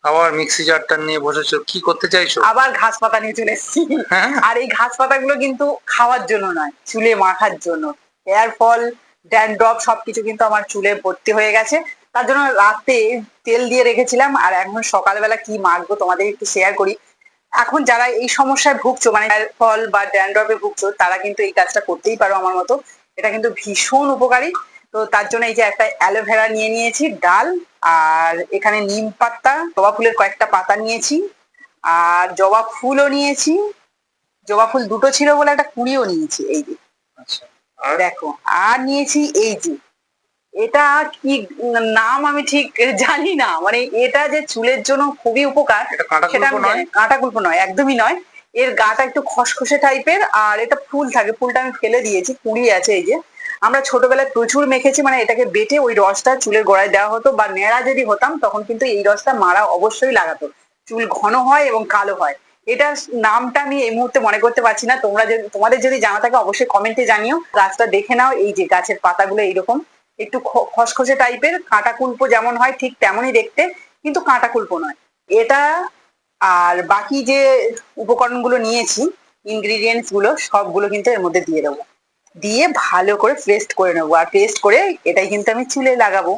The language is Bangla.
আবার মিক্সি জারটা নিয়ে বসেছো, কি করতে চাইছো? আবার ঘাস পাতা নিয়ে চলে এসেছি। হ্যাঁ। আর এই ঘাস পাতাগুলো কিন্তু খাওয়ার জন্য নয়, চুলে মাখার জন্য। হেয়ার ফল, ড্যান্ড্রফ সবকিছু কিন্তু আমার চুলে ভর্তি হয়ে গেছে। তার জন্য রাতে তেল দিয়ে রেখেছিলাম, আর এখন সকালবেলা কি মাখবো তোমাদের একটু শেয়ার করি। এখন যারা এই সমস্যায় ভুগছো, মানে হেয়ার ফল বা ড্যান্ড্রফে ভুগছো, তারা কিন্তু এই কাজটা করতেই পারো আমার মতো। এটা কিন্তু ভীষণ উপকারী। তো তার জন্য এই যে একটা অ্যালোভেরা নিয়ে নিয়েছি ডাল, আর এখানে নিম পাতা, জবা ফুলের কয়েকটা পাতা নিয়েছি, আর জবা ফুলও নিয়েছি। জবা ফুল দুটো ছিল বলে একটা কুঁড়িও নিয়েছি, এই যে আচ্ছা, আর দেখো। আর নিয়েছি এই যে, এটা কি নাম আমি ঠিক জানি না, মানে এটা যে চুলের জন্য খুবই উপকার এটা কাঁটা সেটা কুলপো আমি নয়? জানি। কাঁটা কুলপো নয়, একদমই নয়। এর গাটা একটু খসখসে টাইপের, আর এটা ফুল থাকে, ফুলটা আমি ফেলে দিয়েছি, কুঁড়ি আছে এই যে। আমরা ছোটবেলায় প্রচুর মেখেছি, মানে এটাকে বেটে ওই রসটা চুলের গোড়ায় দেওয়া হতো, বা নেড়া যদি হতাম তখন কিন্তু এই রসটা মারা অবশ্যই লাগাতো। চুল ঘন হয় এবং কালো হয়। এটার নামটা আমি এই মুহূর্তে মনে করতে পারছি না, তোমরা যদি, তোমাদের যদি জানা থাকে অবশ্যই কমেন্টে জানিও। গাছটা দেখে নাও, এই যে গাছের পাতাগুলো এইরকম একটু খসখসে টাইপের, কাঁটা কুলপো যেমন হয় ঠিক তেমনই দেখতে, কিন্তু কাঁটা কুলপো নয় এটা। আর বাকি যে উপকরণগুলো নিয়েছি, ইনগ্রিডিয়েন্টস গুলো সবগুলো কিন্তু এর মধ্যে দিয়ে দেবো, দিয়ে ভালো করে পেস্ট করে নেবো। আর পেস্ট করে এটাই কিন্তু আমি চুলে লাগাবো।